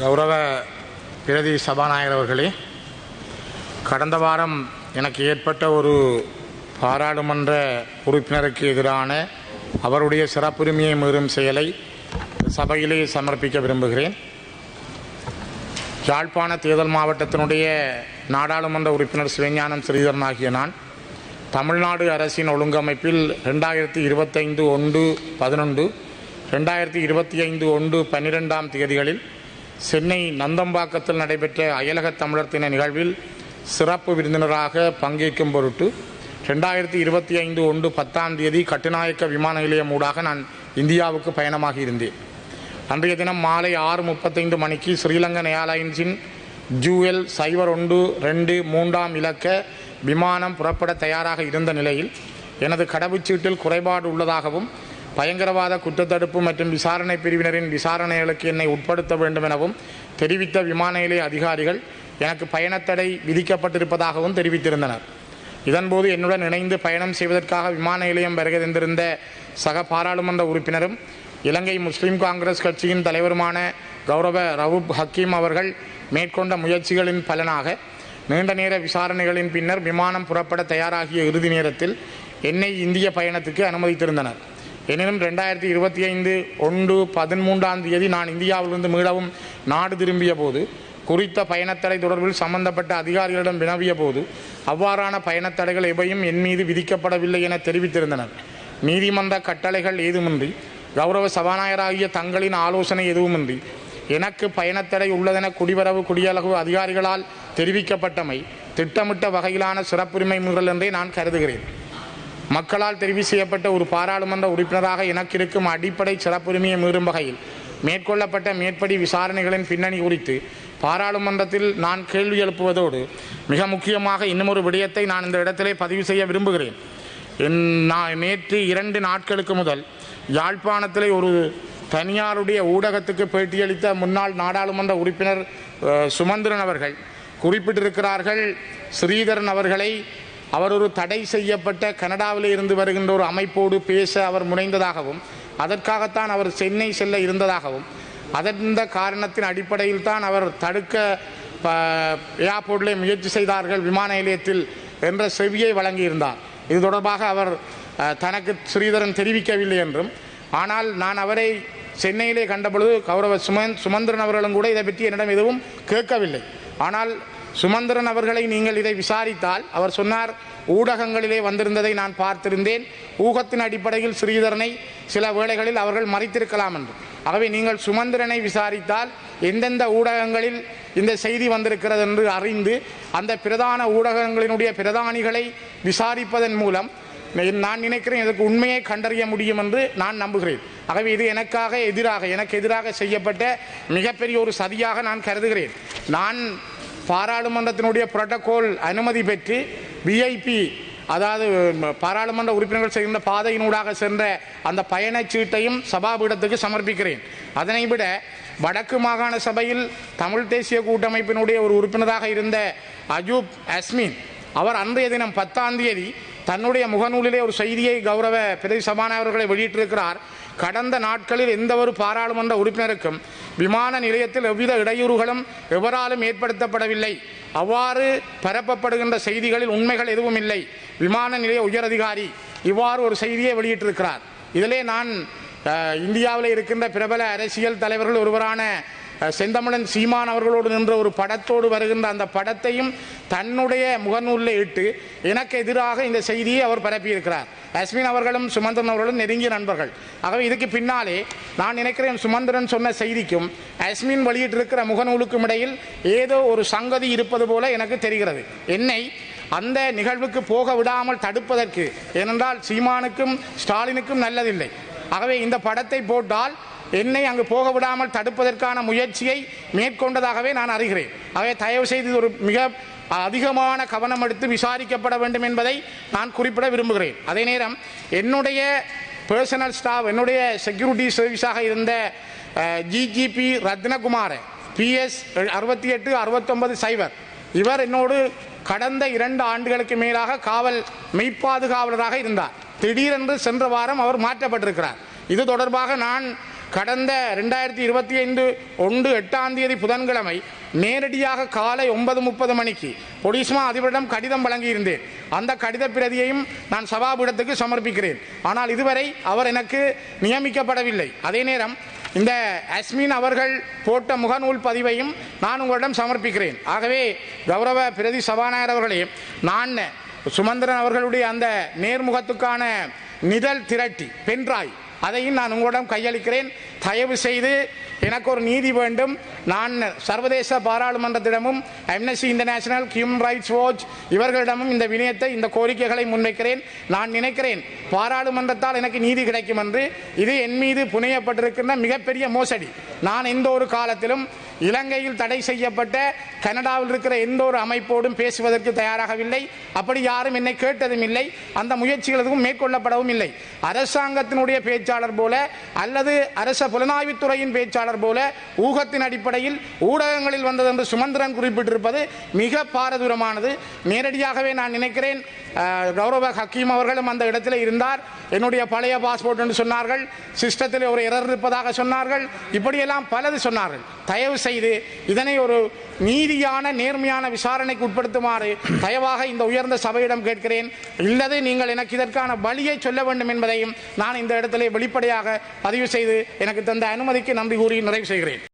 கௌரவ பிரதி சபாநாயகர் அவர்களே, கடந்த வாரம் எனக்கு ஏற்பட்ட ஒரு பாராளுமன்ற உறுப்பினருக்கு எதிரான அவருடைய சிறப்புரிமையை மீறும் செயலை சபையிலே சமர்ப்பிக்க விரும்புகிறேன். யாழ்ப்பாண தேர்தல் மாவட்டத்தினுடைய நாடாளுமன்ற உறுப்பினர் சிவஞானம் ஸ்ரீதரன் ஆகிய நான் தமிழ்நாடு அரசின் ஒழுங்கமைப்பில் 2025/1/11 2025/1/12 தேதிகளில் சென்னை நந்தம்பாக்கத்தில் நடைபெற்ற அயலக தமிழர் தின நிகழ்வில் சிறப்பு விருந்தினராக பங்கேற்கும் பொருட்டு 2025/1/10 கட்டுநாயக்க விமான நிலையம் ஊடாக நான் இந்தியாவுக்கு பயணமாகி இருந்தேன். அன்றைய தினம் மாலை 6:35 மணிக்கு ஸ்ரீலங்கன் ஏர்லைன்ஸின் ஜூஎல் 0123 இலக்க விமானம் புறப்பட தயாராக இருந்த நிலையில் எனது கடவுச்சீட்டில் குறைபாடு உள்ளதாகவும் பயங்கரவாத குற்றத்தடுப்பு மற்றும் விசாரணை பிரிவினரின் விசாரணைகளுக்கு என்னை உட்படுத்த வேண்டும் எனவும் தெரிவித்த விமான நிலைய அதிகாரிகள் எனக்கு பயணத்தடை விதிக்கப்பட்டிருப்பதாகவும் தெரிவித்திருந்தனர். இதன்போது என்னுடன் இணைந்து பயணம் செய்வதற்காக விமான நிலையம் வருகை தந்திருந்த சக பாராளுமன்ற உறுப்பினரும் இலங்கை முஸ்லிம் காங்கிரஸ் கட்சியின் தலைவருமான கௌரவ ரவுப் ஹக்கீம் அவர்கள் மேற்கொண்ட முயற்சிகளின் பலனாக நீண்ட நேர விசாரணைகளின் பின்னர் விமானம் புறப்பட தயாராகிய இறுதி நேரத்தில் என்னை இந்திய பயணத்துக்கு அனுமதித்திருந்தனர். எனினும் 2025/1/13 நான் இந்தியாவிலிருந்து மீளவும் நாடு திரும்பிய போது குறித்த பயணத்தடை தொடர்பில் சம்பந்தப்பட்ட அதிகாரிகளிடம் வினவிய போது அவ்வாறான பயணத்தடைகள் எவையும் என் மீது விதிக்கப்படவில்லை என தெரிவித்திருந்தனர். நீதிமன்ற கட்டளைகள் ஏதுமின்றி கௌரவ சபாநாயகராகிய தங்களின் ஆலோசனை எதுவுமின்றி எனக்கு பயணத்தடை உள்ளதென குடிவரவு குடியளவு அதிகாரிகளால் தெரிவிக்கப்பட்டமை திட்டமிட்ட வகையிலான சிறப்புரிமை மீறல் என்றே நான் கருதுகிறேன். மக்களால் தெரிவு செய்யப்பட்ட ஒரு பாராளுமன்ற உறுப்பினராக எனக்கு இருக்கும் அடிப்படை சிறப்புரிமையை மீறும் வகையில் மேற்கொள்ளப்பட்ட மேற்படி விசாரணைகளின் பின்னணி குறித்து பாராளுமன்றத்தில் நான் கேள்வி எழுப்புவதோடு மிக முக்கியமாக இன்னுமொரு விடயத்தை நான் இந்த இடத்திலே பதிவு செய்ய விரும்புகிறேன். நேற்று 2 நாட்களுக்கு முதல் யாழ்ப்பாணத்திலே ஒரு தனியாருடைய ஊடகத்துக்கு பேட்டியளித்த முன்னாள் நாடாளுமன்ற உறுப்பினர் சுமந்திரன் அவர்கள் குறிப்பிட்டிருக்கிறார்கள், ஸ்ரீதரன் அவர்களை அவர் ஒரு தடை செய்யப்பட்ட கனடாவில் இருந்து வருகின்ற ஒரு அமைப்போடு பேச அவர் முனைந்ததாகவும் அதற்காகத்தான் அவர் சென்னை செல்ல இருந்ததாகவும் அந்த காரணத்தின் அடிப்படையில் தான் அவர் தடுக்க ஏர்போர்ட்டிலே முயற்சி செய்தார்கள் விமான நிலையத்தில் என்ற செவியை வழங்கியிருந்தார். இது தொடர்பாக அவர் தனக்கு ஸ்ரீதரன் தெரிவிக்கவில்லை என்றும், ஆனால் நான் அவரை சென்னையிலே கண்டபொழுது கௌரவ சுமந்திரன் அவர்களும் கூட இதை பற்றி என்னிடம் எதுவும் கேட்கவில்லை. ஆனால் சுமந்திரன் அவர்களை நீங்கள் இதை விசாரித்தால் அவர் சொன்னார், ஊடகங்களிலே வந்திருந்ததை நான் பார்த்திருந்தேன், ஊகத்தின் அடிப்படையில் ஸ்ரீதரனை சில வேளைகளில் அவர்கள் மறைத்திருக்கலாம் என்று. ஆகவே நீங்கள் சுமந்திரனை விசாரித்தால் எந்தெந்த ஊடகங்களில் இந்த செய்தி வந்திருக்கிறது என்று அறிந்து அந்த பிரதான ஊடகங்களினுடைய பிரதானிகளை விசாரிப்பதன் மூலம் நான் நினைக்கிறேன் இதற்கு உண்மையை கண்டறிய முடியும் என்று நான் நம்புகிறேன். ஆகவே இது எனக்கு எதிராக செய்யப்பட்ட மிகப்பெரிய ஒரு சதியாக நான் கருதுகிறேன். நான் பாராளுமன்றத்தினுடைய புரோட்டோகால் அனுமதி பெற்று விஐபி, அதாவது பாராளுமன்ற உறுப்பினர்கள் செல்கின்ற பாதையினூடாக சென்ற அந்த பயணச்சீட்டையும் சபாபீடத்துக்கு சமர்ப்பிக்கிறேன். அதனை விட வடக்கு மாகாண சபையில் தமிழ் தேசிய கூட்டமைப்பினுடைய ஒரு உறுப்பினராக இருந்த அஜூப் அஸ்மின் அவர் அன்றைய தினம் 10 தன்னுடைய முகநூலிலே ஒரு செய்தியை கௌரவ பிரதி சபாநாயகர்களை வெளியிட்டிருக்கிறார். கடந்த நாட்களில் எந்த ஒரு பாராளுமன்ற உறுப்பினருக்கும் விமான நிலையத்தில் எவ்வித இடையூறுகளும் எவராலும் ஏற்படுத்தப்படவில்லை, அவ்வாறு பரப்பப்படுகின்ற செய்திகளில் உண்மைகள் எதுவும் இல்லை, விமான நிலைய உயரதிகாரி இவ்வாறு ஒரு செய்தியை வெளியிட்டிருக்கிறார். இதிலே நான் இந்தியாவில் இருக்கின்ற பிரபல அரசியல் தலைவர்கள் ஒருவரான செந்தமிழன் சீமான் அவர்களோடு நின்ற ஒரு படத்தோடு வருகின்ற அந்த படத்தையும் தன்னுடைய முகநூலில் இட்டு எனக்கு எதிராக இந்த செய்தியை அவர் பரப்பியிருக்கிறார். அஸ்மின் அவர்களும் சுமந்திரன் அவர்களும் நெருங்கிய நண்பர்கள். ஆகவே இதுக்கு பின்னாலே நான் நினைக்கிறேன் சுமந்திரன் சொன்ன செய்திக்கும் அஸ்மின் வெளியிட்டிருக்கிற முகநூலுக்கும் இடையில் ஏதோ ஒரு சங்கதி இருப்பது போல எனக்கு தெரிகிறது. என்னை அந்த நிகழ்வுக்கு போக விடாமல் தடுப்பதற்கு, ஏனென்றால் சீமானுக்கும் ஸ்டாலினுக்கும் நல்லதில்லை. ஆகவே இந்த படத்தை போட்டால் என்னை அங்கு போக விடாமல் தடுப்பதற்கான முயற்சியை மேற்கொண்டதாகவே நான் அறிகிறேன். ஆகவே தயவு செய்து ஒரு மிக அதிகமான கவனம் எடுத்து விசாரிக்கப்பட வேண்டும் என்பதை நான் குறிப்பிட விரும்புகிறேன். அதே நேரம் என்னுடைய பர்சனல் ஸ்டாஃப், என்னுடைய செக்யூரிட்டி சர்வீஸாக இருந்த ஜிஜிபி ரத்னகுமார PS 6869 இவர் என்னோடு கடந்த 2 ஆண்டுகளுக்கு மேலாக காவல் மெய்ப்பாதுகாவலராக இருந்தார். திடீரென்று சென்ற வாரம் அவர் மாற்றப்பட்டிருக்கிறார். இது தொடர்பாக நான் கடந்த 2025 புதன்கிழமை நேரடியாக காலை 9:30 மணிக்கு பொலிஸ்மா அதிபரிடம் கடிதம் வழங்கியிருந்தேன். அந்த கடித பிரதியையும் நான் சபாபீடத்துக்கு சமர்ப்பிக்கிறேன். ஆனால் இதுவரை அவர் எனக்கு நியமிக்கப்படவில்லை. அதே நேரம் இந்த அஸ்மின் அவர்கள் போட்ட முகநூல் பதிவையும் நான் உங்களிடம் சமர்ப்பிக்கிறேன். ஆகவே கௌரவ பிரதி சபாநாயகர் அவர்களே, நான் சுமந்திரன் அவர்களுடைய அந்த நேர்முகத்துக்கான நிழல் திரட்டி பென்ட்ராய் அதையும் நான் உங்களிடம் கையளிக்கிறேன். தயவு செய்து எனக்கு ஒரு நீதி வேண்டும். நான் சர்வதேச பாராளுமன்றத்திடமும் Amnesty International, Human Rights Watch இவர்களிடமும் இந்த வினயத்தை, இந்த கோரிக்கைகளை முன்வைக்கிறேன். நான் நினைக்கிறேன் பாராளுமன்றத்தால் எனக்கு நீதி கிடைக்கும் என்று. இது என் மீது புனையப்பட்டிருக்கின்ற மிகப்பெரிய மோசடி. நான் எந்த ஒரு காலத்திலும் இலங்கையில் தடை செய்யப்பட்ட கனடாவில் இருக்கிற எந்த ஒரு அமைப்போடும் பேசுவதற்கு தயாராகவில்லை. அப்படி யாரும் என்னை கேட்டதும் இல்லை. அந்த முயற்சிகள் எதுவும் மேற்கொள்ளப்படவும் இல்லை. அரசாங்கத்தினுடைய பேச்சாளர் போல அல்லது அரச புலனாய்வுத்துறையின் பேச்சாளர் போல ஊகத்தின் அடிப்படையில் ஊடகங்களில் வந்தது என்று சுமந்திரன் குறிப்பிட்டிருப்பது மிக பாரதூரமானது. நேரடியாகவே நான் நினைக்கிறேன் கௌரவ ஹக்கீம் அவர்களும் அந்த இடத்தில் இருந்தார். என்னுடைய பழைய பாஸ்போர்ட் என்று சொன்னார்கள், சிஸ்டத்தில் ஒரு எரர் இருப்பதாக சொன்னார்கள், இப்படியெல்லாம் பலது சொன்னார்கள். தயவு செய்து இதனை ஒரு நீதியான நேர்மையான விசாரணைக்கு உட்படுத்துமாறு தயவாக இந்த உயர்ந்த சபையிடம் கேட்கிறேன். இல்லது நீங்கள் எனக்கு இதற்கான வழியை சொல்ல வேண்டும் என்பதையும் நான் இந்த இடத்திலே வெளிப்படையாக பதிவு செய்து எனக்கு தந்த அனுமதிக்கு நன்றி கூறி நிறைவு செய்கிறேன்.